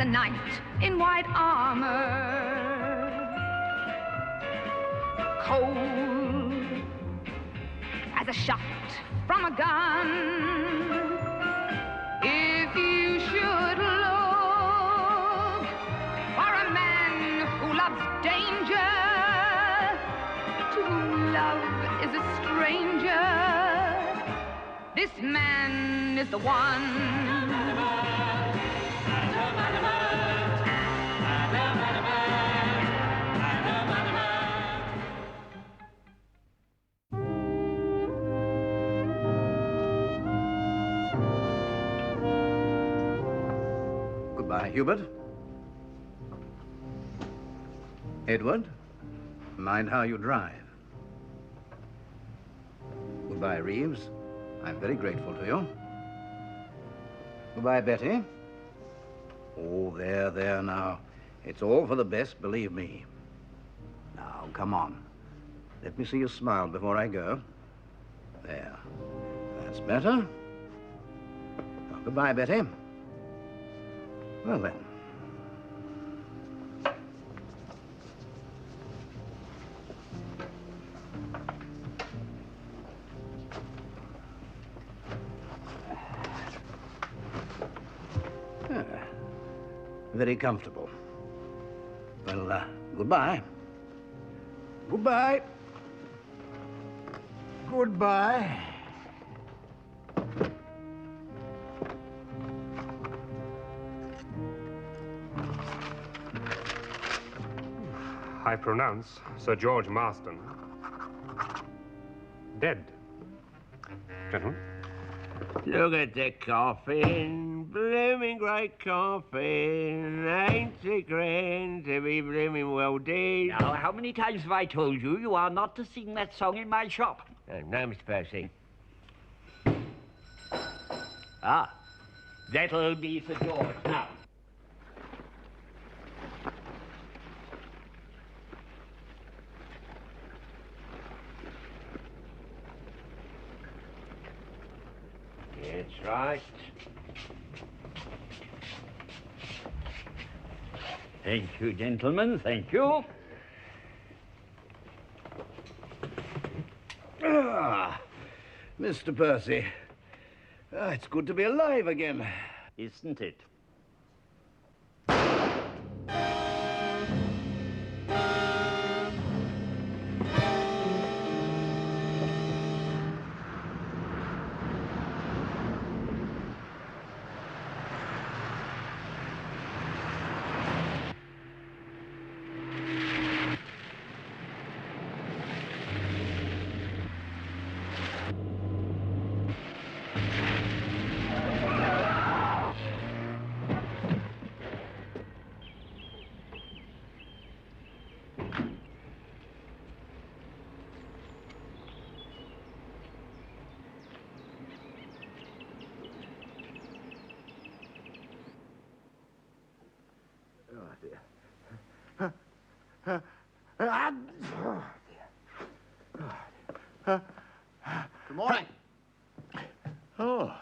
a knight in white armor. Cold as a shot from a gun. If you should look for a man who loves danger, to whom love is a stranger, this man is the one. Goodbye, Hubert. Edward, mind how you drive. Goodbye, Reeves. I'm very grateful to you. Goodbye, Betty. Oh, there now. It's all for the best, believe me. Now, come on. Let me see you smile before I go. There. That's better. Oh, goodbye, Betty. Well, then. Very comfortable. Well, goodbye. Goodbye. Goodbye. I pronounce Sir George Marston dead. Gentlemen. Look at the coffin, blooming great coffin, ain't it grand to be blooming well dead? Now, how many times have I told you you are not to sing that song in my shop? No, Mr. Percy. Ah, That'll be Sir George now. that's right. Thank you, gentlemen, thank you. Ah, Mr. Percy. Ah, it's good to be alive again. Isn't it? Good morning. Oh,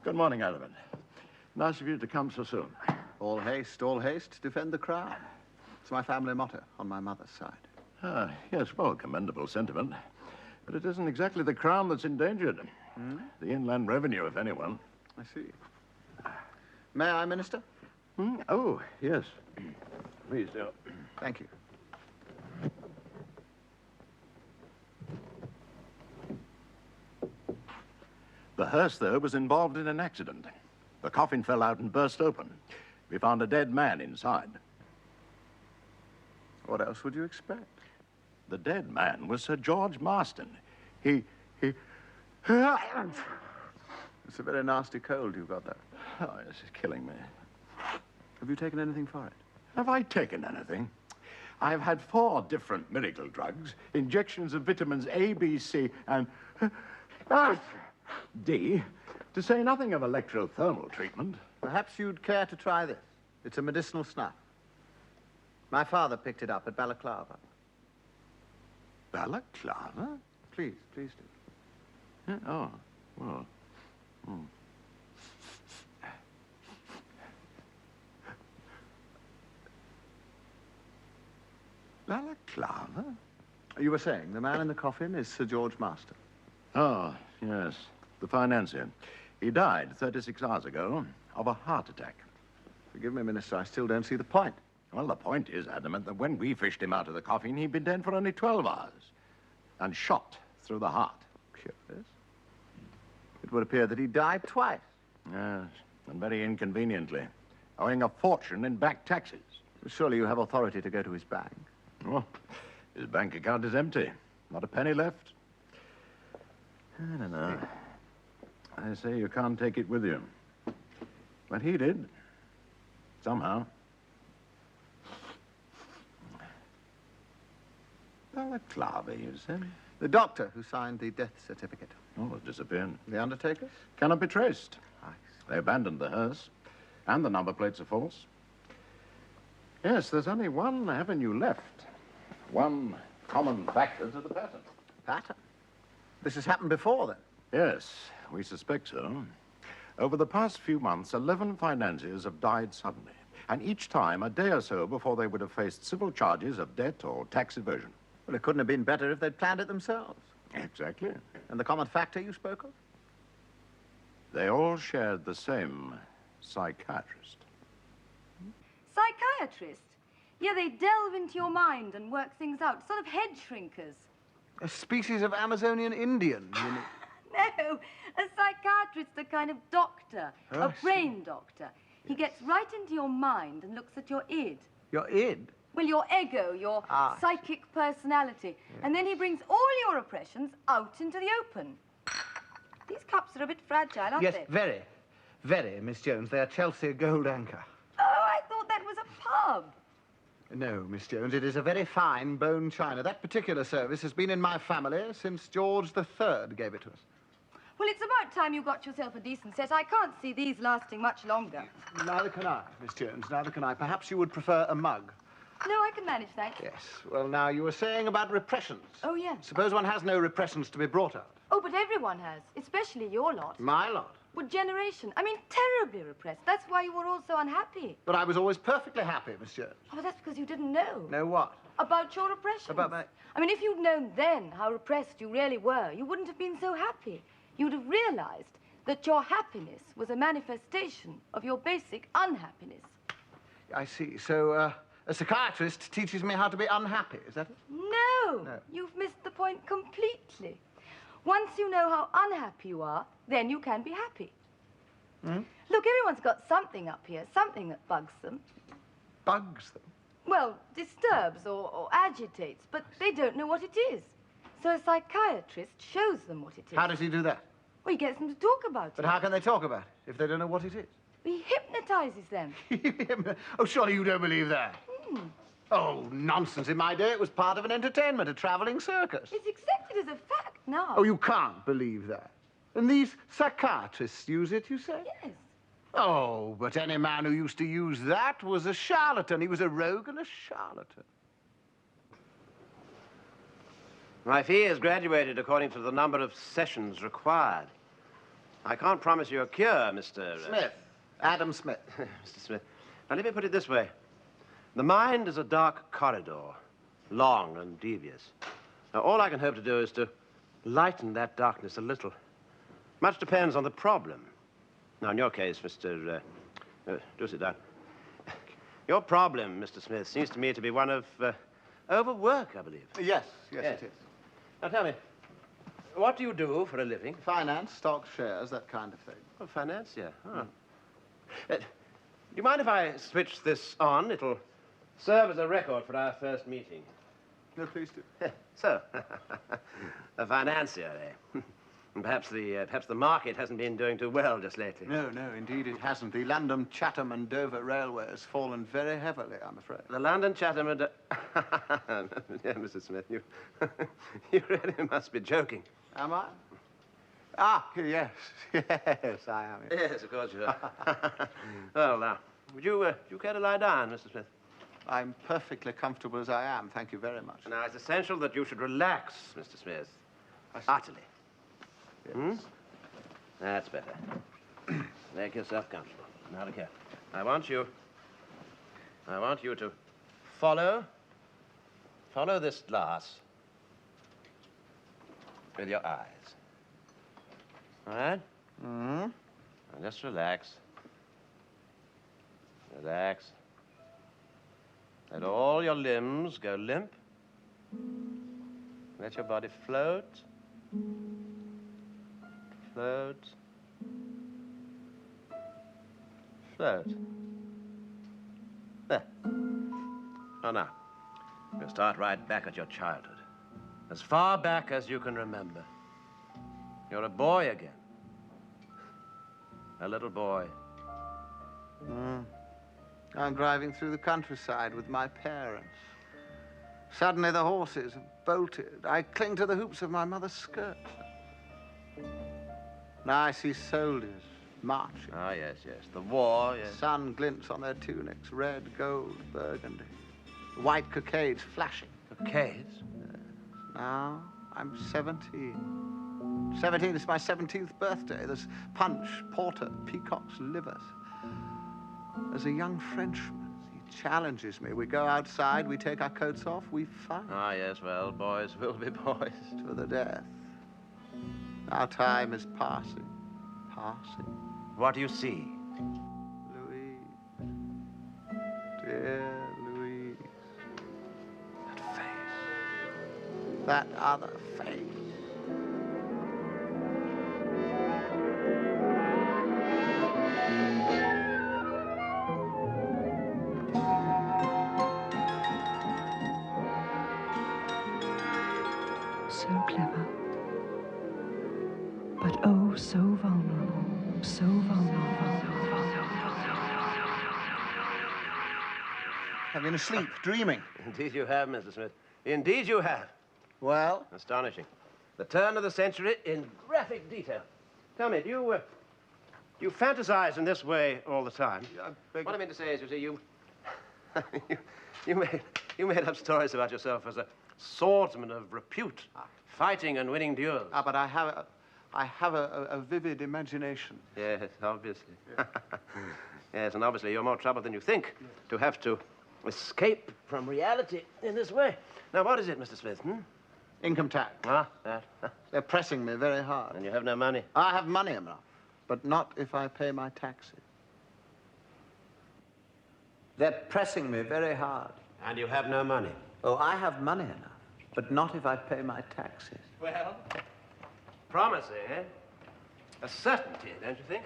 good morning, Adamant. Nice of you to come so soon. All haste, defend the crown. It's my family motto on my mother's side. Yes, well, commendable sentiment. But it isn't exactly the crown that's endangered. The inland revenue, if anyone. I see. May I, Minister? Oh, yes. Please do. Thank you. The hearse, though, was involved in an accident. The coffin fell out and burst open. We found a dead man inside. What else would you expect? The dead man was Sir George Marston. He... It's a very nasty cold you've got there. Oh, this is killing me. Have you taken anything for it? Have I taken anything? I've had 4 different miracle drugs, injections of vitamins A, B, C, and D, to say nothing of electrothermal treatment. Perhaps you'd care to try this. It's a medicinal snuff. My father picked it up at Balaclava. Balaclava? Please do. Oh, well. Balaclava? You were saying the man in the coffin is Sir George Marston. Oh, yes. The financier. He died 36 hours ago of a heart attack. Forgive me, Minister, I still don't see the point. Well, the point is, Adamant, that when we fished him out of the coffin, he'd been dead for only 12 hours. And shot through the heart. Curious. It would appear that he died twice. Yes, and very inconveniently. Owing a fortune in back taxes. Surely you have authority to go to his bank. Well, his bank account is empty. Not a penny left. I don't know. I say you can't take it with you. But he did. Somehow. Balaclava, you said? The doctor who signed the death certificate. Oh, it's disappeared. The undertakers? Cannot be traced. I see. They abandoned the hearse. And the number plates are false. Yes, there's only one avenue left. One common factor to the pattern. Pattern? This has happened before, then? Yes, we suspect so. Over the past few months, 11 financiers have died suddenly. And each time, a day or so before they would have faced civil charges of debt or tax evasion. Well, it couldn't have been better if they'd planned it themselves. Exactly. And the common factor you spoke of? They all shared the same psychiatrist. Psychiatrist? Yeah, they delve into your mind and work things out. Sort of head shrinkers. A species of Amazonian Indian, you know. No, a psychiatrist, a kind of doctor. Oh, a brain doctor. He gets right into your mind and looks at your id. Your id? Well, your ego, your psychic personality. Yeah. And then he brings all your oppressions out into the open. These cups are a bit fragile, aren't they? Yes, very. Very, Miss Jones. They're Chelsea Gold Anchor. Oh, I thought that was a pub. No, Miss Jones, it is a very fine bone china. That particular service has been in my family since George III gave it to us. Well, it's about time you got yourself a decent set. I can't see these lasting much longer. Neither can I, Miss Jones, neither can I. Perhaps you would prefer a mug. No, I can manage, thanks. Yes. Well, now, you were saying about repressions. Oh, yes. Suppose one has no repressions to be brought out. Oh, but everyone has, especially your lot. My lot? Well, generation. I mean, terribly repressed. That's why you were all so unhappy. But I was always perfectly happy, Miss Jones. Oh, but that's because you didn't know. Know what? About your repression. About my... I mean, if you'd known then how repressed you really were, you wouldn't have been so happy. You'd have realized that your happiness was a manifestation of your basic unhappiness. I see. So, a psychiatrist teaches me how to be unhappy, is that it? No. You've missed the point completely. Once you know how unhappy you are, then you can be happy. Hmm? Look, everyone's got something up here, something that bugs them. Bugs them? Well, disturbs or agitates, but they don't know what it is. So a psychiatrist shows them what it is. How does he do that? Well, he gets them to talk about it. But how can they talk about it if they don't know what it is? He hypnotizes them. Oh, surely you don't believe that? Oh, nonsense. In my day, it was part of an entertainment, a traveling circus. It's accepted as a fact now. Oh, you can't believe that. And these psychiatrists use it, you say? Yes. Oh, but any man who used to use that was a charlatan. He was a rogue and a charlatan. My fee is graduated according to the number of sessions required. I can't promise you a cure, Mr. Smith. Adam Smith. Mr. Smith. Now, let me put it this way. The mind is a dark corridor, long and devious. Now, all I can hope to do is to lighten that darkness a little. Much depends on the problem. Now, in your case, Mr. Do sit down. Your problem, Mr. Smith, seems to me to be one of overwork, I believe. Yes, it is. Now, tell me, what do you do for a living? Finance, stocks, shares, that kind of thing. Oh, financier. Oh. Do you mind if I switch this on? It'll serve as a record for our first meeting. No, please do. So, a financier, eh? Perhaps the market hasn't been doing too well just lately. No, indeed it hasn't. The London, Chatham and Dover Railway has fallen very heavily, I'm afraid. The London, Chatham and... Yeah, Mrs. Smith, you really must be joking. Am I? Ah, yes. Yes, I am. Yes, of course you are. Well, now, would you care to lie down, Mr. Smith? I'm perfectly comfortable as I am, thank you very much. Now, it's essential that you should relax, Mr. Smith. Utterly. Yes. Hmm? That's better. Make yourself comfortable. Now, look here. I want you to follow follow this glass with your eyes. All right? Mm-hmm. Now just relax. Relax. Let all your limbs go limp. Let your body float. Float. Float. There. Oh, now, we'll start right back at your childhood. As far back as you can remember. You're a boy again. A little boy. I'm driving through the countryside with my parents. Suddenly the horses have bolted. I cling to the hoops of my mother's skirt. Now I see soldiers marching. Ah, yes, yes. The war, yes. Sun glints on their tunics, red, gold, burgundy. White cockades flashing. Cockades? Now I'm 17. 17 is my 17th birthday. There's punch, porter, peacock's livers. There's a young Frenchman. He challenges me. We go outside, we take our coats off, we fight. Ah, yes, well, boys will be boys. To the death. Our time is passing. Passing. What do you see? Louise. Dear Louise. That face. That other face. So clever, but oh, so vulnerable, so vulnerable. I've been asleep, dreaming. Indeed you have, Mr. Smith. Indeed you have. Well? Astonishing. The turn of the century in graphic detail. Tell me, do you fantasize in this way all the time? What I mean to say is, you see, you made up stories about yourself as a swordsman of repute, fighting and winning duels. Ah, but I have a vivid imagination. Yes, obviously. Yes, and obviously you're more trouble than you think to have to escape from reality in this way. Now, what is it, Mr. Smith? Income tax. Ah, that. They're pressing me very hard. And you have no money? I have money enough, but not if I pay my taxes. They're pressing me very hard. And you have no money? Oh, I have money enough, but not if I pay my taxes. Well, promising, eh? A certainty, don't you think?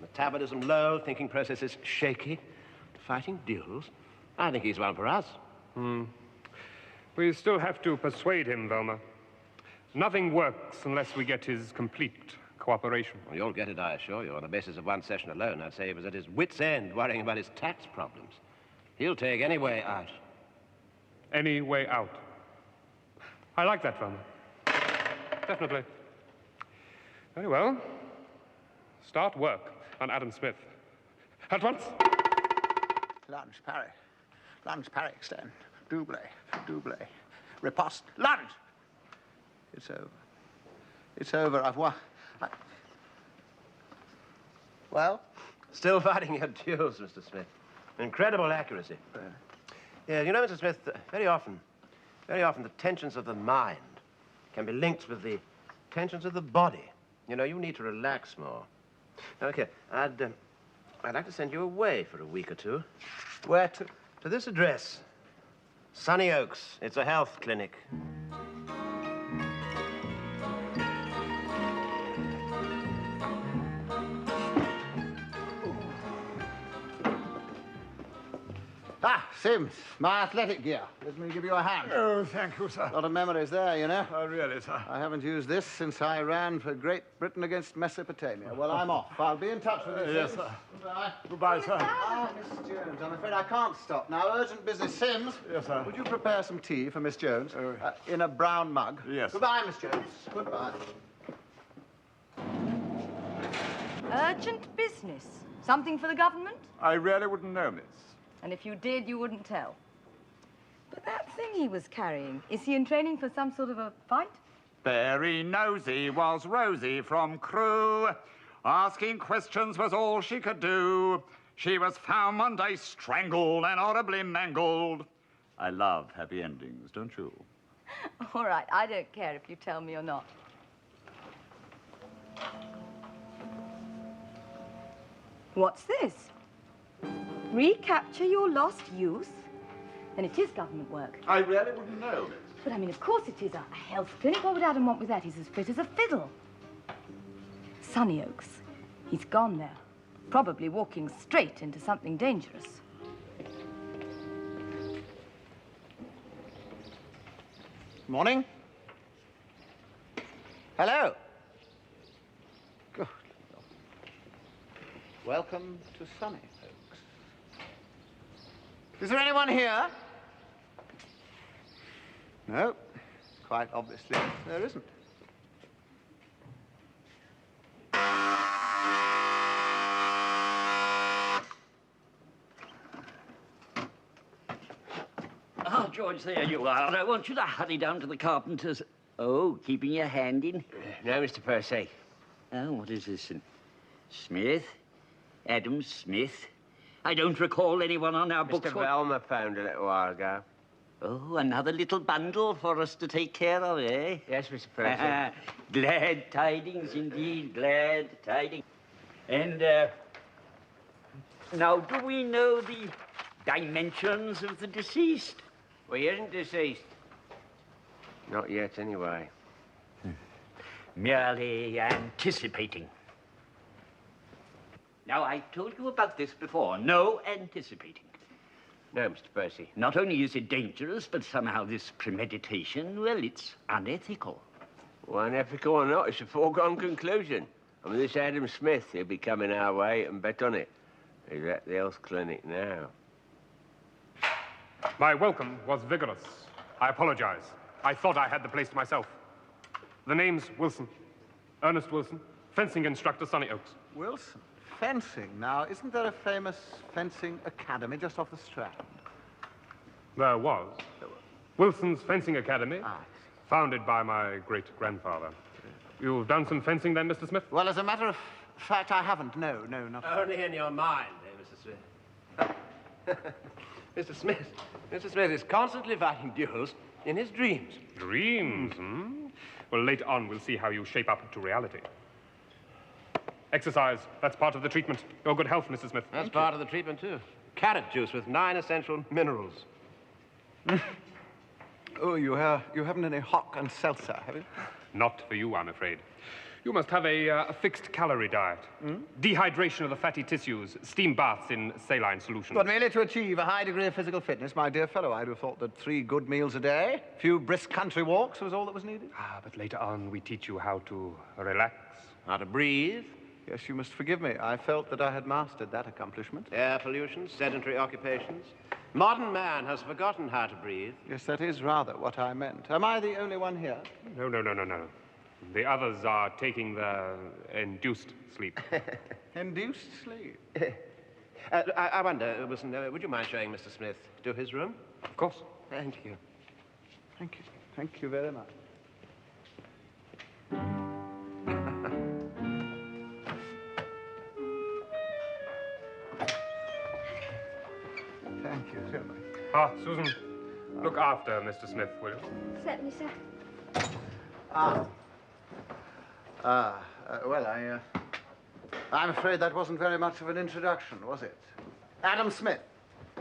Metabolism low, thinking processes shaky, fighting duels. I think he's one for us. We still have to persuade him, Velma. Nothing works unless we get his complete cooperation. Well, you'll get it, I assure you. On the basis of one session alone, I'd say he was at his wit's end worrying about his tax problems. He'll take any way out. Any way out. I like that, Velma. Definitely. Very well. Start work on Adam Smith. At once. Lunge, parry. Lunge, parry, extend. Double, double. Riposte. Lunge! It's over. It's over. I've won. Well? Still fighting your duels, Mr. Smith. Incredible accuracy. Yeah, you know, Mr. Smith, very often the tensions of the mind can be linked with the tensions of the body. You know, you need to relax more. Now, look here, I'd like to send you away for a week or two. Where to? To this address, Sunny Oaks. It's a health clinic. Ah, Sims, my athletic gear. Let me give you a hand. Oh, thank you, sir. A lot of memories there, you know. Oh, really, sir? I haven't used this since I ran for Great Britain against Mesopotamia. Well, I'm off. I'll be in touch with you, Yes, Sims. sir. Goodbye. Goodbye, sir. Ah, Miss Jones, I'm afraid I can't stop. Now, urgent business. Sims. Yes, sir. Would you prepare some tea for Miss Jones? In a brown mug. Yes. Goodbye, Miss Jones. Goodbye. Urgent business? Something for the government? I really wouldn't know, miss. And if you did, you wouldn't tell. But that thing he was carrying, is he in training for some sort of a fight? Very nosy was Rosie from Crewe. Asking questions was all she could do. She was found one day strangled and horribly mangled. I love happy endings, don't you? All right, I don't care if you tell me or not. What's this? Recapture your lost youth? Then it is government work. I really wouldn't know, miss. But I mean, of course it is a health clinic. What would Adam want with that? He's as fit as a fiddle. Sunny Oaks. He's gone there. Probably walking straight into something dangerous. Morning. Hello. Good Lord. Welcome to Sunny Oaks. Is there anyone here? No, quite obviously there isn't. Oh, George, there you are. I want you to hurry down to the carpenter's. Oh, keeping your hand in? No, Mr. Percy. Oh, what is this? Smith? Adam Smith? I don't recall anyone on our books. Mr. Velma phoned a little while ago. Oh, another little bundle for us to take care of, eh? Yes, Mr. Percy. Glad tidings, indeed. Glad tidings. And, now, do we know the dimensions of the deceased? Well, he isn't deceased. Not yet, anyway. Merely anticipating. Now, I told you about this before. No anticipating. No, Mr. Percy. Not only is it dangerous, but somehow this premeditation, well, it's unethical. Well, unethical or not, it's a foregone conclusion. I mean, this Adam Smith, he'll be coming our way, and bet on it. He's at the health clinic now. My welcome was vigorous. I apologize. I thought I had the place to myself. The name's Wilson. Ernest Wilson, fencing instructor, Sunny Oaks. Wilson? Fencing? Now, isn't there a famous fencing academy just off the Strand? There was. Wilson's Fencing Academy, Ah. founded by my great-grandfather. You've done some fencing then, Mr. Smith? Well, as a matter of fact, I haven't. No, not. Only in your mind, eh, Mr. Smith? Mr. Smith is constantly fighting duels in his dreams. Dreams, hmm? Well, later on, we'll see how you shape up to reality. Exercise, that's part of the treatment. Your good health, Mrs. Smith. That's part of the treatment, too. Carrot juice with 9 essential minerals. Oh, you haven't any hock and seltzer, have you? Not for you, I'm afraid. You must have a fixed calorie diet. Dehydration of the fatty tissues, steam baths in saline solution. But merely to achieve a high degree of physical fitness, my dear fellow, I'd have thought that 3 good meals a day, a few brisk country walks was all that was needed. Ah, but later on, we teach you how to relax. How to breathe. Yes, you must forgive me. I felt that I had mastered that accomplishment. Air pollution, sedentary occupations. Modern man has forgotten how to breathe. Yes, that is rather what I meant. Am I the only one here? No. The others are taking the induced sleep. Induced sleep? I wonder, Wilson, would you mind showing Mr. Smith to his room? Of course. Thank you. Thank you. Thank you very much. Thank you, certainly. Ah, Susan, look after Mr. Smith, will you? Certainly, sir. Well, I'm afraid that wasn't very much of an introduction, was it? Adam Smith.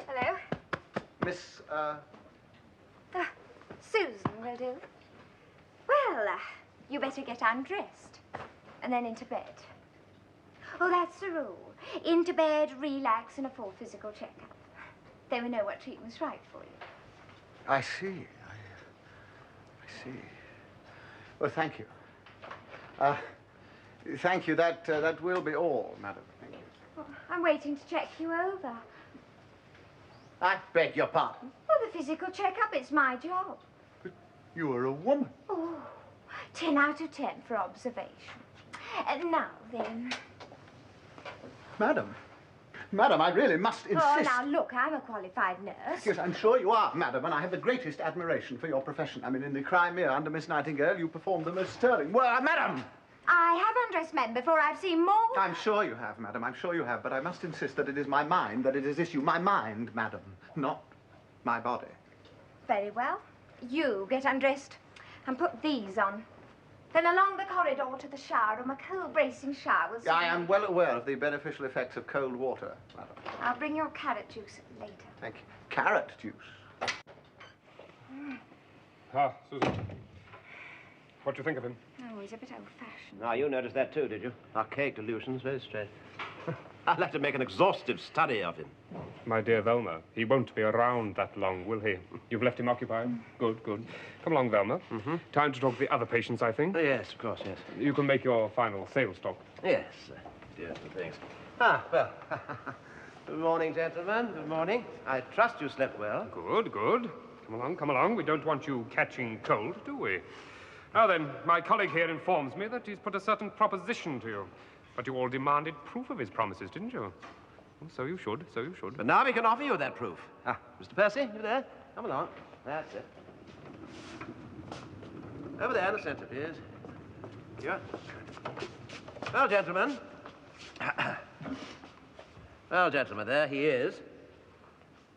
Hello. Miss, Susan will do. Well, you better get undressed and then into bed. Oh, that's the rule. Into bed, relax, and a full physical checkup. Then we know what treatment's right for you. I see. I see. Well, thank you. Thank you. That will be all, madam. Thank you. Oh, I'm waiting to check you over. I beg your pardon. Well, the physical checkup, it's my job. But you are a woman. Oh, 10 out of 10 for observation. Now, then. Madam, I really must insist. Oh, now, look, I'm a qualified nurse. Yes, I'm sure you are, madam, and I have the greatest admiration for your profession. I mean, in the Crimea under Miss Nightingale, you performed the most sterling. Well, madam! I have undressed men before. I've seen more. I'm sure you have, madam. I'm sure you have. But I must insist that it is my mind that is issue. My mind, madam, not my body. Very well. You get undressed and put these on. Then along the corridor to the shower room, a cold bracing shower will... I am well aware of the beneficial effects of cold water, madam. I'll bring your carrot juice later. Thank you. Carrot juice? Ah, Susan. What do you think of him? Oh, he's a bit old-fashioned. Now, you noticed that too, did you? Archaic delusions, very straight. I'd like to make an exhaustive study of him. My dear Velma, he won't be around that long, will he? You've left him occupied? Good, good. Come along, Velma. Time to talk to the other patients, I think. Yes, of course, yes. You can make your final sales talk. Yes, dear things. Ah, well. Good morning, gentlemen. Good morning. I trust you slept well. Good, good. Come along, come along. We don't want you catching cold, do we? Now then, my colleague here informs me that he's put a certain proposition to you. But you all demanded proof of his promises, didn't you? Well, so you should, so you should. But now we can offer you that proof. Ah, Mr. Percy, you there? Come along. That's it. Over there in the centre, please. Here. Well, gentlemen. Well, gentlemen, there he is.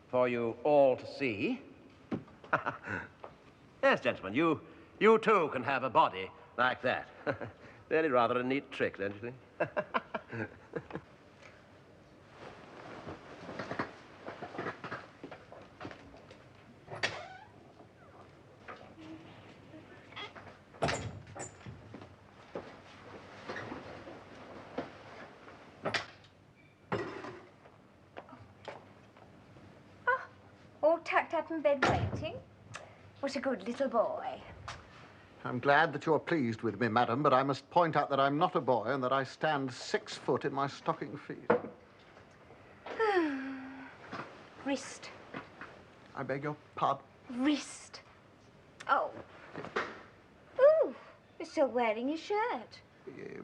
For you all to see. Yes, gentlemen, you too can have a body like that. Really rather a neat trick, don't you think? All tucked up in bed waiting. What a good little boy. I'm glad that you're pleased with me, madam, but I must point out that I'm not a boy and that I stand 6 foot in my stocking feet. Wrist. I beg your pardon? Wrist. Oh. Ooh, you're still wearing your shirt.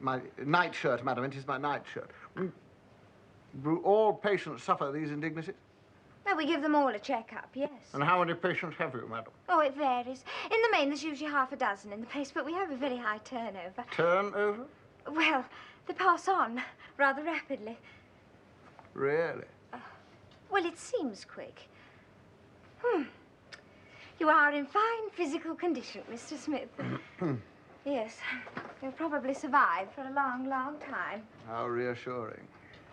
My nightshirt, madam. It is my nightshirt. Do all patients suffer these indignities? No, we give them all a checkup, yes. And how many patients have you, madam? Oh, it varies. In the main, there's usually half a dozen in the place, but we have a very high turnover. Turnover? Well, they pass on rather rapidly. Really? Well, it seems quick. You are in fine physical condition, Mr. Smith. Yes, you'll probably survive for a long, long time. How reassuring.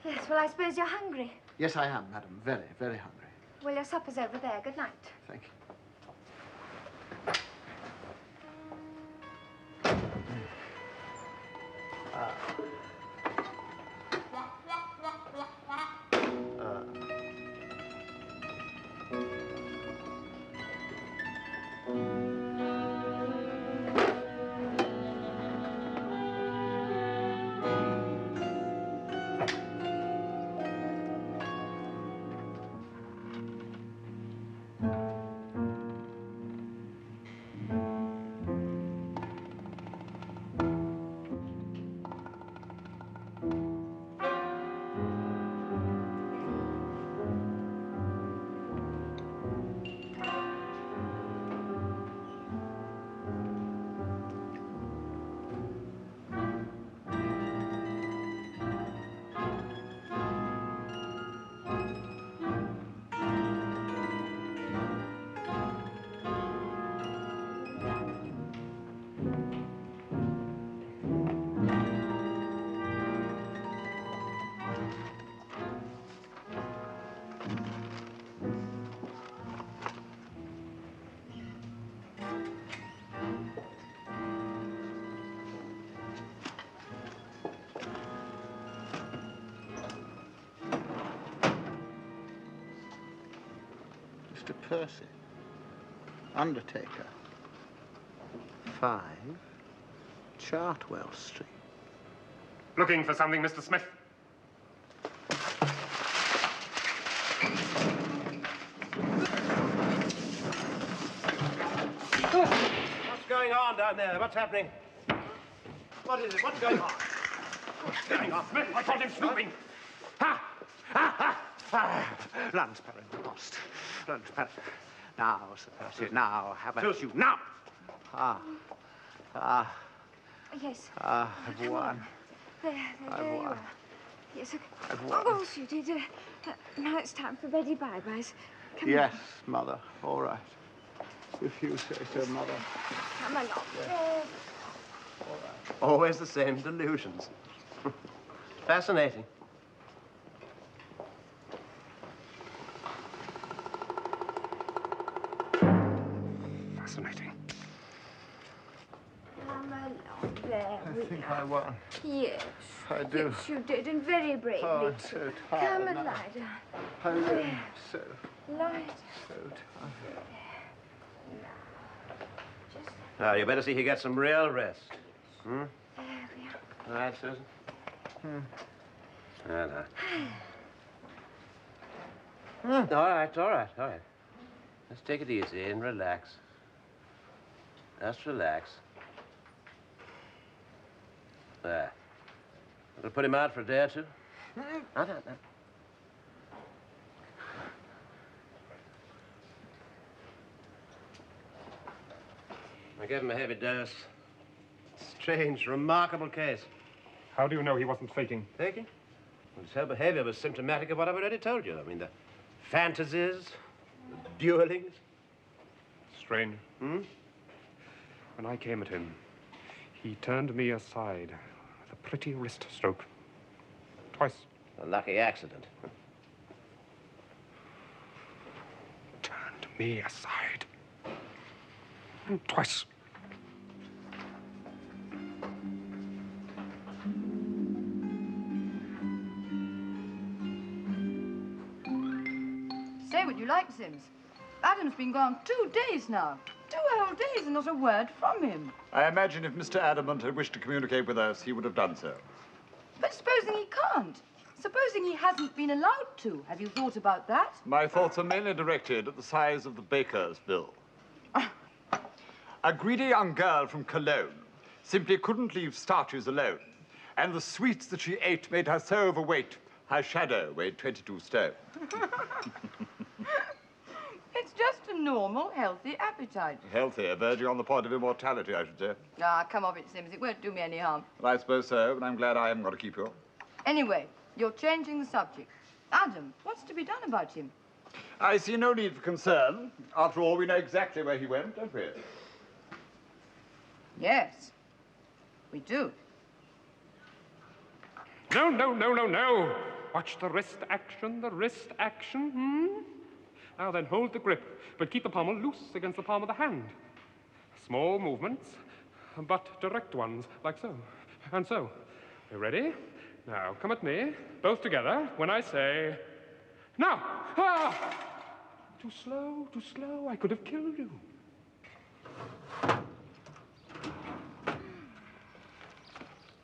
Yes, well, I suppose you're hungry. Yes, I am, madam. Very, very hungry. Well, your supper's over there. Good night. Thank you. Mr. Percy, undertaker, 5 Chartwell Street. Looking for something, Mr. Smith? What's going on down there? What's happening? What is it? What's going on? What's going on? Smith, I caught him snooping. Ha! Ha! Ha! Ha! Transparent post. Transparent. Now, Sir Percy, now, haven't you? Now! Yes. I've won. There I've you won. are. Yes, okay. I've won. Of course you did. Now it's time for Betty bye-byes. Come Yes, on. Mother. All right. If you say so, Mother. Come along. Always the same delusions. Fascinating. Fascinating. Come along. There I we think are. I won. Yes. I do. Yes, you did, and very bravely. Oh, I'm so tired Come and now. lie down. I am There. so, Lie down. so tired. Now, you better see he gets some real rest. Hmm? There we are. All right, Susan? No. All right. Let's take it easy and relax. Just relax. There. It'll put him out for a day or two. No. I gave him a heavy dose. Strange, remarkable case. How do you know he wasn't faking? Faking? Well, his whole behavior was symptomatic of what I've already told you. I mean, the fantasies, the duelings. Strange. Hmm? When I came at him, he turned me aside with a pretty wrist stroke. Twice. A lucky accident. Turned me aside. Twice. Say what you like, Sims. Adam's been gone 2 days now. 2 whole days and not a word from him. I imagine if Mr. Adamant had wished to communicate with us, he would have done so. But supposing he can't? Supposing he hasn't been allowed to? Have you thought about that? My thoughts are mainly directed at the size of the baker's bill. A greedy young girl from Cologne simply couldn't leave starches alone. And the sweets that she ate made her so overweight, her shadow weighed 22 stone. It's just a normal, healthy appetite. Healthier, verging on the point of immortality, I should say. Ah, come off it, Sims. It won't do me any harm. Well, I suppose so, but I'm glad I haven't got to keep you. Anyway, you're changing the subject. Adam, what's to be done about him? I see no need for concern. After all, we know exactly where he went, don't we? Yes, we do. No. Watch the wrist action, Now then, hold the grip, but keep the pommel loose against the palm of the hand. Small movements, but direct ones, like so, and so. You ready? Now, come at me, both together, when I say, now! Ah! Too slow, I could have killed you.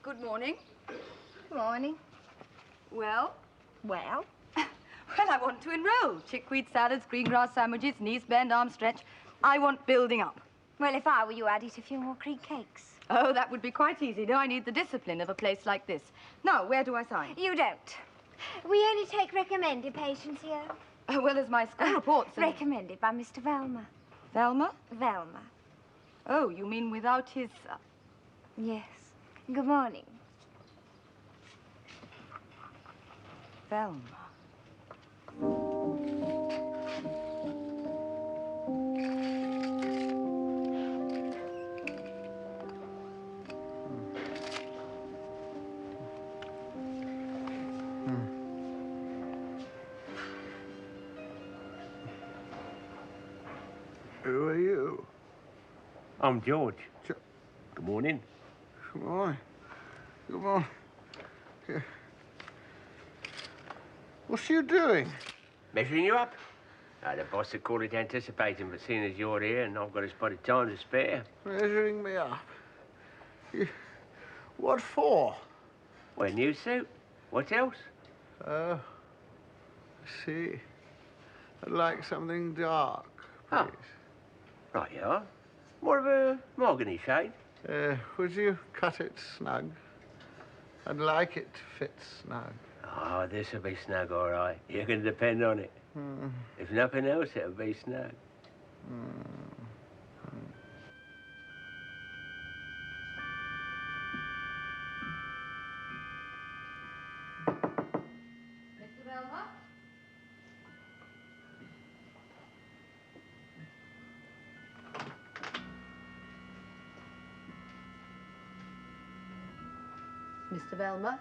Good morning. Good morning. Well? Well? Well, I want to enroll. Chickweed salads, green grass sandwiches, knees bend, arms stretch. I want building up. Well, if I were you, I'd eat a few more cream cakes. Oh, that would be quite easy. No, I need the discipline of a place like this. Now, where do I sign? You don't. We only take recommended patients here. Well, as my school report says... Recommended by Mr. Velma. Velma? Velma. Oh, you mean without his... Yes. Good morning. Velma. Who are you? I'm George. Good morning. Good morning. Good morning. Yeah. What's you doing? Measuring you up? The boss would call it anticipating, but seeing as you're here and I've got a spot of time to spare. Measuring me up. What for? Well, a new suit. What else? Oh, I see. I'd like something dark, please. Oh. Right you are. More of a mahogany shade. Would you cut it snug? I'd like it to fit snug. Oh, this'll be snug, all right. You can depend on it. If nothing else, it'll be snug. Mr. Velma? Mr. Velma?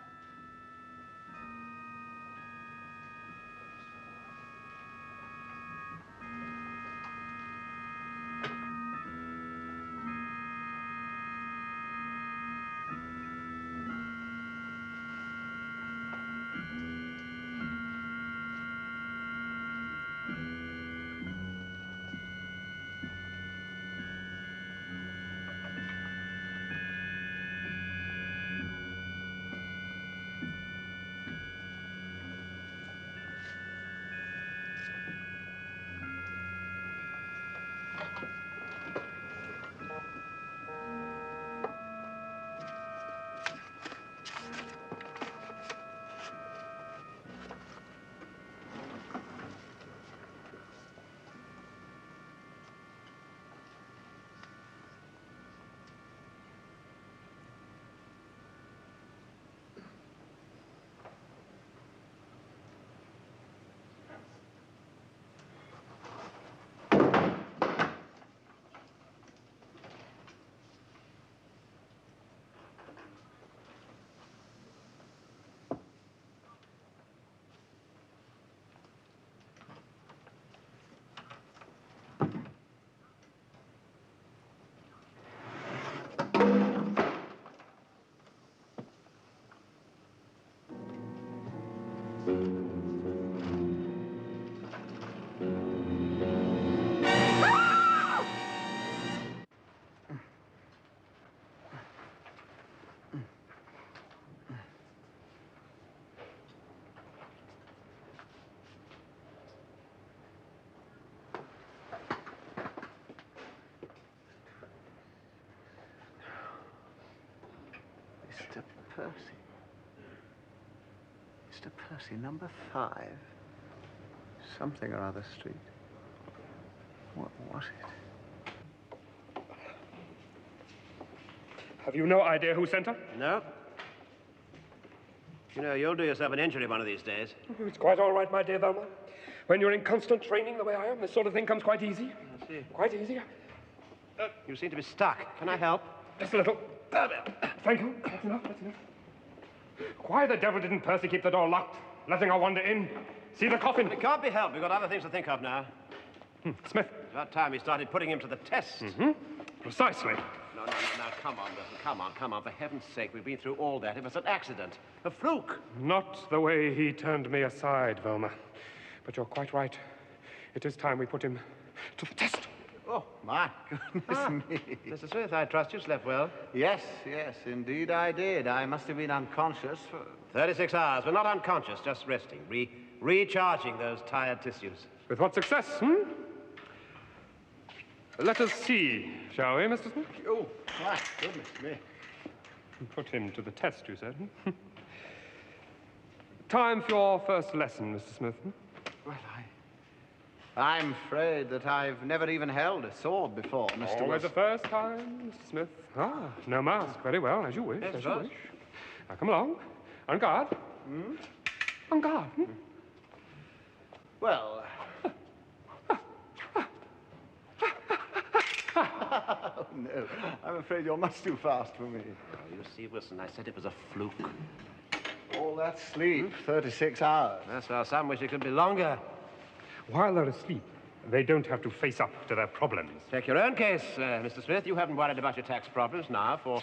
Mr. Percy. Mr. Percy, number 5. Something or other street. What was it? Have you no idea who sent her? No. You know, you'll do yourself an injury one of these days. It's quite all right, my dear Velma. When you're in constant training the way I am, this sort of thing comes quite easy. I see. Quite easy. You seem to be stuck. Can I help? Just a little. Thank you. That's enough. That's enough. Why the devil didn't Percy keep the door locked, letting her wander in? See the coffin? It can't be helped. We've got other things to think of now. Smith. It's about time we started putting him to the test. Precisely. No, come on, Wilson. Come on. For heaven's sake, we've been through all that. It was an accident. A fluke. Not the way he turned me aside, Velma. But you're quite right. It is time we put him to the test. Oh, my goodness me. Mr. Smith, I trust you slept well. Yes, indeed I did. I must have been unconscious for 36 hours, but not unconscious, just resting, recharging those tired tissues. With what success, Let us see, shall we, Mr. Smith? Oh, my goodness me. Put him to the test, you said. Time for your first lesson, Mr. Smith. Well, I'm afraid that I've never even held a sword before, Mr. Always Wilson. the first time, Mr. Smith. Ah, no mask. Very well, as you wish, Yes, as you right. wish. Now, come along. On guard. On guard. Well... Oh, no. I'm afraid you're much too fast for me. Oh, you see, Wilson, I said it was a fluke. All that sleep, 36 hours. That's why some wish it could be longer. While they're asleep, they don't have to face up to their problems. Take your own case, Mr. Smith. You haven't worried about your tax problems now for,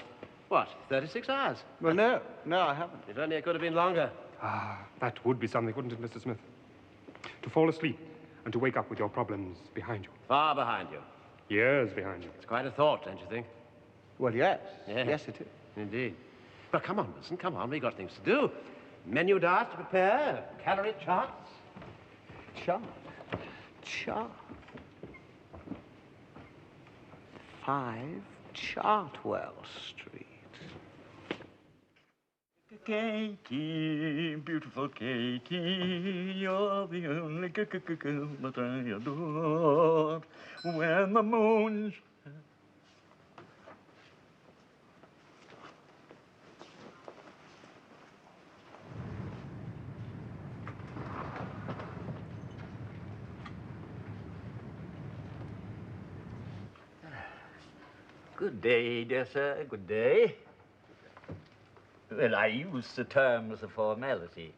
what, 36 hours? Well, no, I haven't. If only it could have been longer. Ah, that would be something, wouldn't it, Mr. Smith? To fall asleep and to wake up with your problems behind you. Far behind you. Years behind you. It's quite a thought, don't you think? Well, yes. Yeah. Yes, it is. Indeed. But come on, Wilson, come on. We've got things to do. Menu darts to prepare, calorie charts. Chart. 5 Chartwell Street. Katie, beautiful Katie, you're the only girl that I adore. When the moon... Good day, dear sir. Good day. Well, I use the term as a formality.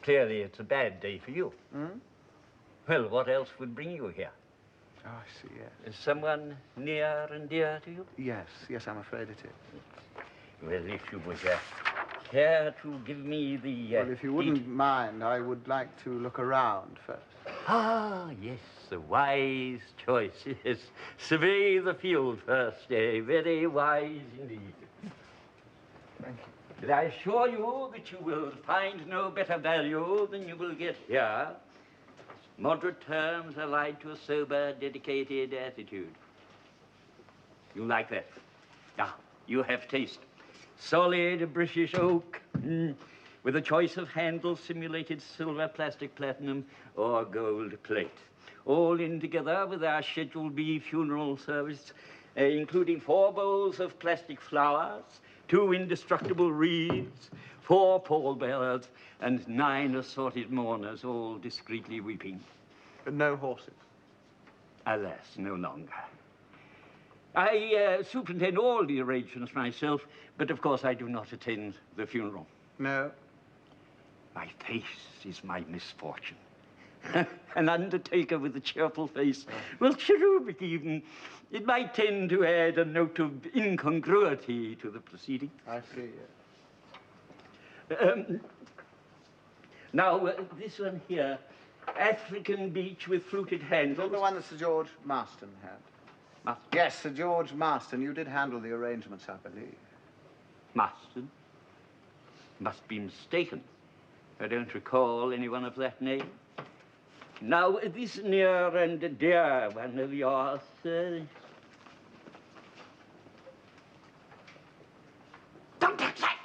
Clearly, it's a bad day for you. Hmm? Well, what else would bring you here? Oh, I see, yes. Is someone near and dear to you? Yes, yes, I'm afraid it is. Well, if you would care to give me the... Well, if you wouldn't mind, I would like to look around first. Ah, yes, a wise choice, yes. Survey the field first, very wise indeed. Thank you. But I assure you that you will find no better value than you will get here. Moderate terms allied to a sober, dedicated attitude. You like that? Ah, you have taste. Solid British oak, with a choice of handles simulated silver, plastic, platinum, or gold plate. All in together with our Schedule B funeral service, including 4 bowls of plastic flowers, 2 indestructible wreaths, 4 pallbearers, and 9 assorted mourners, all discreetly weeping. No horses? Alas, no longer. I superintend all the arrangements myself, but of course I do not attend the funeral. No. My face is my misfortune. An undertaker with a cheerful face, well, cherubic even. It might tend to add a note of incongruity to the proceeding. I see, Now, this one here, African beech with fluted handles. The one that Sir George Marston had. Marston? Yes, Sir George Marston. You did handle the arrangements, I believe. Marston? Must be mistaken. I don't recall anyone of that name. Now, this near and dear one of yours, Don't touch that!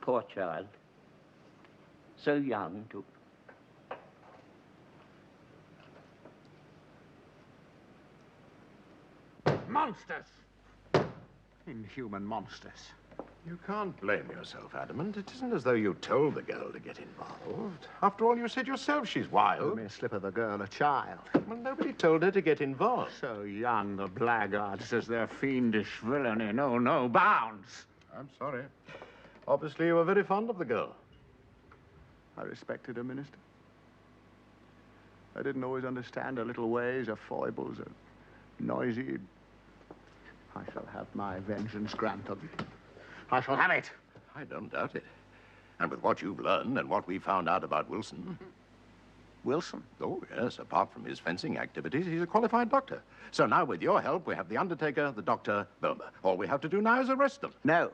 Poor child. So young, too. Monsters! Inhuman monsters. You can't blame yourself, Adamant. It isn't as though you told the girl to get involved. After all, you said yourself she's wild. A mere slip of a girl, a child. Well, nobody told her to get involved. So young, the blackguard says their fiendish villainy know no bounds. I'm sorry. Obviously, you were very fond of the girl. I respected her, Minister. I didn't always understand her little ways, her foibles, her noisy... I shall have my vengeance granted. I shall have it. I don't doubt it. And with what you've learned and what we found out about Wilson... Wilson? Oh, yes. Apart from his fencing activities, he's a qualified doctor. So now, with your help, we have the undertaker, the doctor, Belmer. All we have to do now is arrest them. No.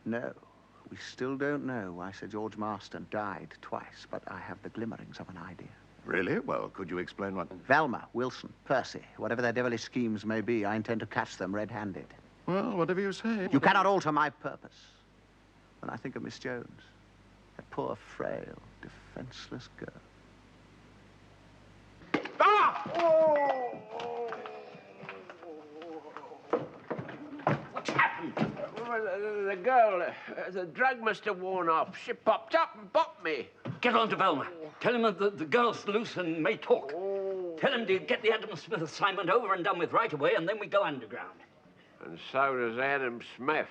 No. We still don't know why Sir George Marston died twice, but I have the glimmerings of an idea. Really? Well, could you explain what... Velma, Wilson, Percy, whatever their devilish schemes may be, I intend to catch them red-handed. Well, whatever you say. You cannot alter my purpose. When I think of Miss Jones, that poor, frail, defenseless girl. Ah! Oh! What's happened? The girl, the drug must have worn off. She popped up and popped me. Get on to Belmer. Tell him that the girl's loose and may talk. Tell him to get the Adam Smith assignment over and done with right away, and then we go underground. And so does Adam Smith.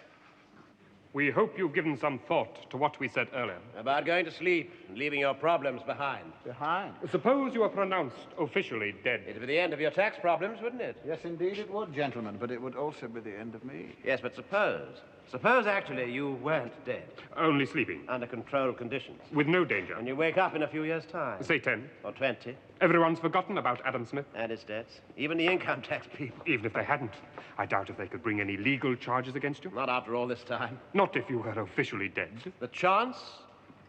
We hope you've given some thought to what we said earlier. About going to sleep and leaving your problems behind. Behind? Suppose you are pronounced officially dead. It'd be the end of your tax problems, wouldn't it? Yes, indeed it would, gentlemen, but it would also be the end of me. Yes, but suppose actually you weren't dead. Only sleeping. Under controlled conditions. With no danger. And you wake up in a few years' time. Say 10. Or 20. Everyone's forgotten about Adam Smith. And his debts. Even the income tax people. Even if they hadn't, I doubt if they could bring any legal charges against you. Not after all this time. Not if you were officially dead. The chance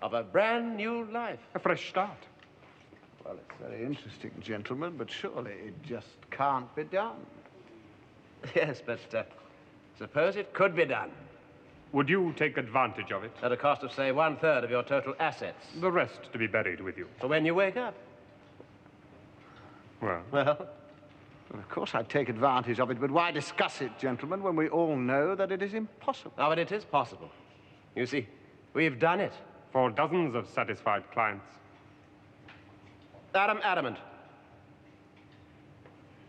of a brand new life. A fresh start. Well, it's very interesting, gentlemen, but surely it just can't be done. Yes, but suppose it could be done. Would you take advantage of it? At a cost of, say, 1/3 of your total assets. The rest to be buried with you. For when you wake up. Well? Well, of course I'd take advantage of it, but why discuss it, gentlemen, when we all know that it is impossible? Oh, but it is possible. You see, we've done it. For dozens of satisfied clients. Adamant.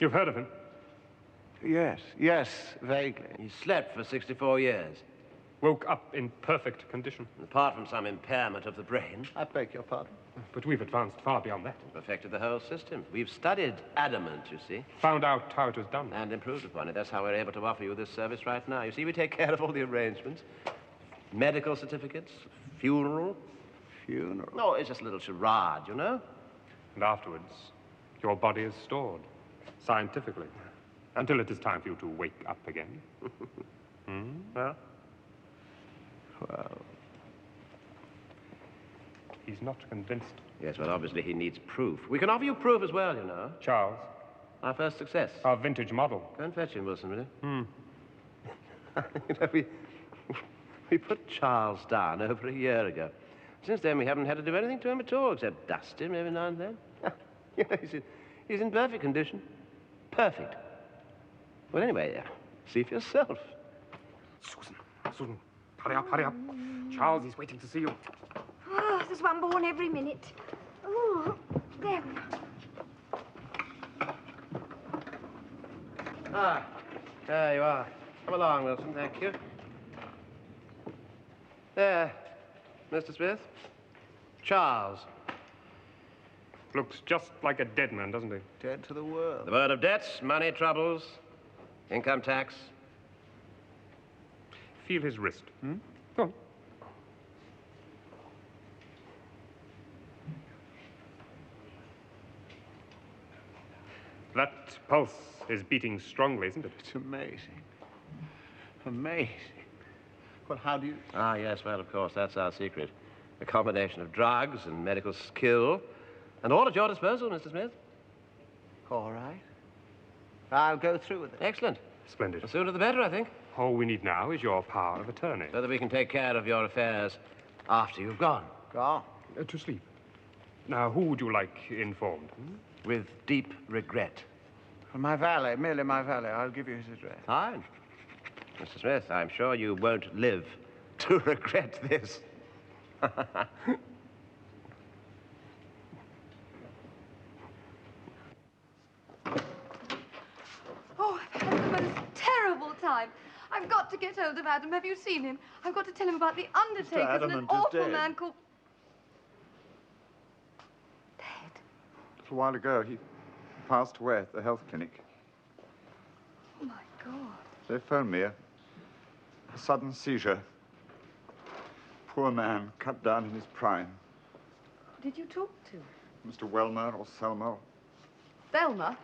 You've heard of him? Yes, vaguely. He slept for 64 years. Woke up in perfect condition. Apart from some impairment of the brain. I beg your pardon. But we've advanced far beyond that. Perfected the whole system. We've studied Adamant, you see. Found out how it was done. And improved upon it. That's how we're able to offer you this service right now. You see, we take care of all the arrangements. Medical certificates, funeral. Funeral? No, it's just a little charade, you know? And afterwards, your body is stored, scientifically, until it is time for you to wake up again. Well? Well... He's not convinced. Yes, well, obviously he needs proof. We can offer you proof as well, you know. Charles. Our first success. Our vintage model. Go and fetch him, Wilson, will you? You know, we put Charles down over a year ago. Since then, we haven't had to do anything to him at all, except dust him every now and then. You know, he's in perfect condition. Perfect. Well, anyway, see for yourself. Susan, hurry up. Charles, he's waiting to see you. Oh, there's one born every minute. Oh, there we are. Ah, there you are. Come along, Wilson, thank you. There, Mr. Smith. Charles. Looks just like a dead man, doesn't he? Dead to the world. The word of debts, money troubles, income tax. Feel his wrist. Go on. That pulse is beating strongly, isn't it? It's amazing. Amazing. Well, how do you... Ah, yes, well, of course, that's our secret. A combination of drugs and medical skill, and all at your disposal, Mr. Smith. All right. I'll go through with it. Excellent. Splendid. The sooner the better, I think. All we need now is your power of attorney. So that we can take care of your affairs after you've gone. Gone? To sleep. Now, who would you like informed? With deep regret. Well, my valet, merely my valet. I'll give you his address. Fine. Mr. Smith, I'm sure you won't live to regret this. Oh, I've had the most terrible time. I've got to get hold of Adam. Have you seen him? I've got to tell him about the undertakers and an Adamant is awful dead. man called... A little while ago, he passed away at the health clinic. Oh, my God. They phoned me a sudden seizure. Poor man, cut down in his prime. Who did you talk to? Mr. Welmer or Selmer. Thelma?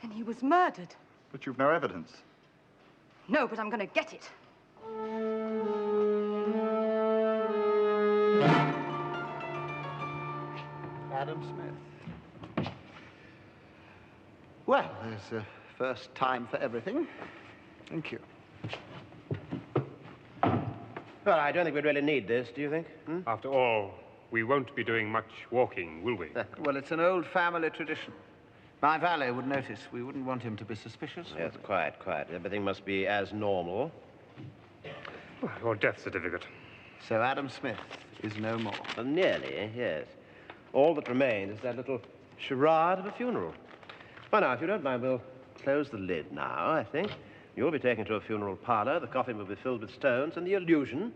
And he was murdered. But you've no evidence. No, but I'm going to get it. Adam Smith. Well, there's a first time for everything. Thank you. Well, I don't think we'd really need this, do you think? After all, we won't be doing much walking, will we? Well, it's an old family tradition. My valet would notice. We wouldn't want him to be suspicious. Yes, quite. Everything must be as normal. Your death certificate. So Adam Smith is no more. Well, nearly, yes. All that remains is that little charade of a funeral. Well, now, if you don't mind, we'll close the lid now, I think. You'll be taken to a funeral parlor, the coffin will be filled with stones, and the illusion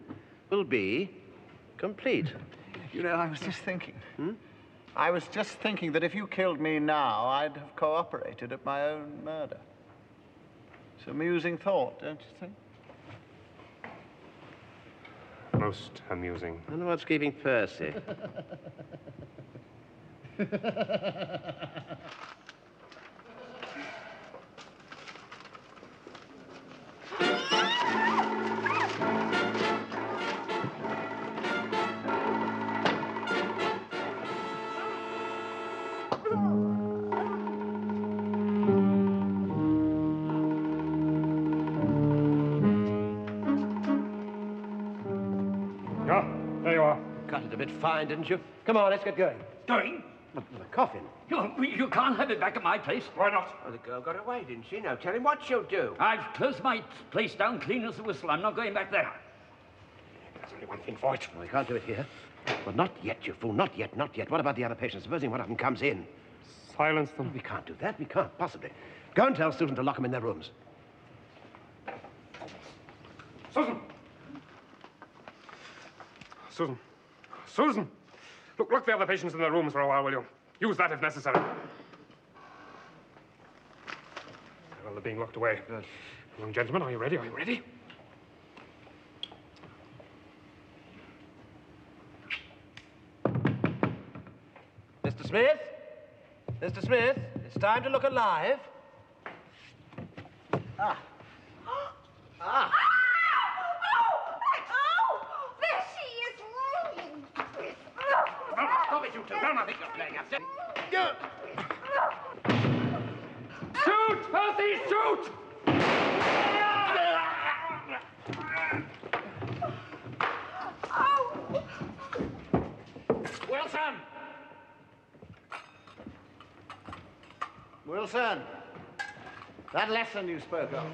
will be complete. You know, I was just thinking. I was just thinking that if you killed me now, I'd have cooperated at my own murder. It's an amusing thought, don't you think? Most amusing. I wonder what's keeping Percy. There you are. Cut it a bit fine, didn't you? Come on, let's get going. Going? The coffin. You can't have it back at my place. Why not? Well, the girl got away, didn't she? Now tell him what she'll do. I've closed my place down clean as a whistle. I'm not going back there. There's only one thing for it. We can't do it here. Well, not yet, you fool. Not yet. What about the other patients? Supposing one of them comes in. silence them. We can't do that. We can't, possibly. Go and tell Susan to lock them in their rooms. Susan! Susan! Susan! Look the other patients in their rooms for a while, will you? Use that if necessary. Well, they're being locked away. Good. Young gentlemen, are you ready? Are you ready? Mr. Smith? Mr. Smith, it's time to look alive. Ah. Ah. There she is, rolling. Stop it, you two. Don't I think you're playing upset. Shoot! Percy, shoot! Wilson! Wilson, that lesson you spoke of,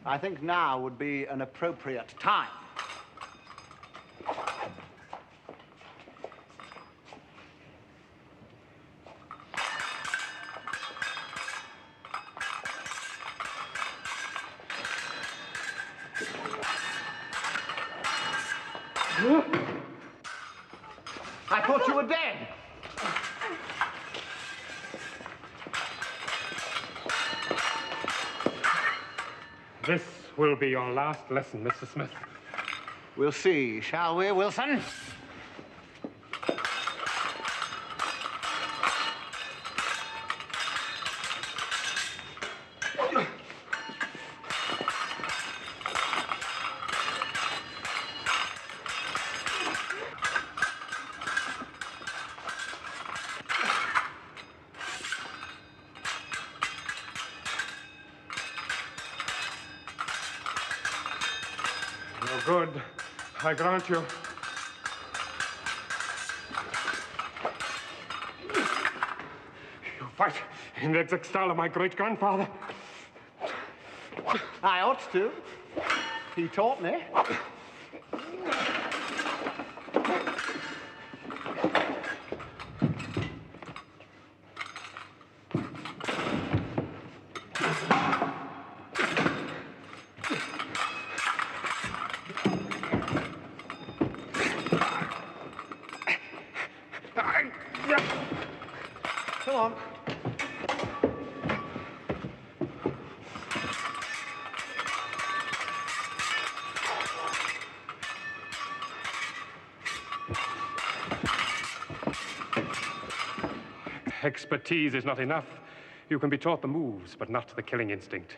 I think now would be an appropriate time. I thought you were dead. This will be your last lesson, Mr. Smith. We'll see, shall we, Wilson? No good, I grant you. You fight in the exact style of my great-grandfather. I ought to. He taught me. Come on. Expertise is not enough. You can be taught the moves, but not the killing instinct.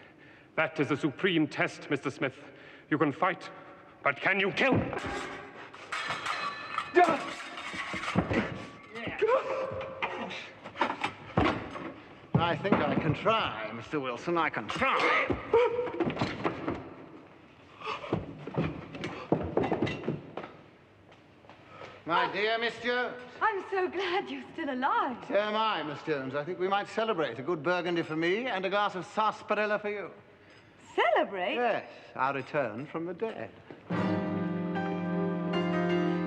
That is the supreme test, Mr. Smith. You can fight, but can you kill? I think I can try, Mr. Wilson. I can try. My dear Miss Jones. I'm so glad you're still alive. So am I, Miss Jones. I think we might celebrate a good burgundy for me and a glass of sarsaparilla for you. Celebrate? Yes, our return from the dead.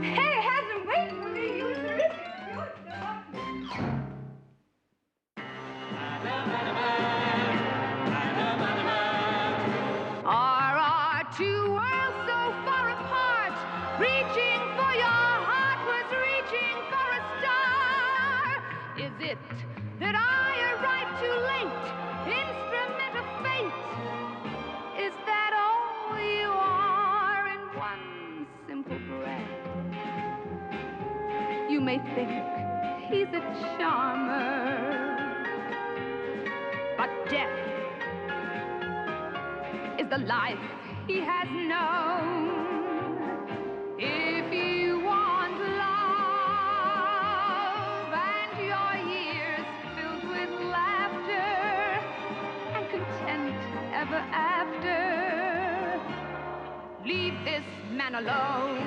Hey, Adam, wait for me. You're terrific. Are our two worlds so far apart? Reaching for your heart was reaching for a star. Is it that I arrived too late, instrument of fate? Is that all you are in one simple breath? You may think he's a charmer, but death is the life he has known. If you want love and your years filled with laughter and content ever after, leave this man alone.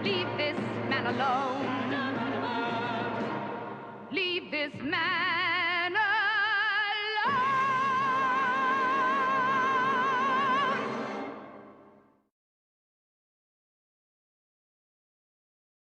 Leave this man alone.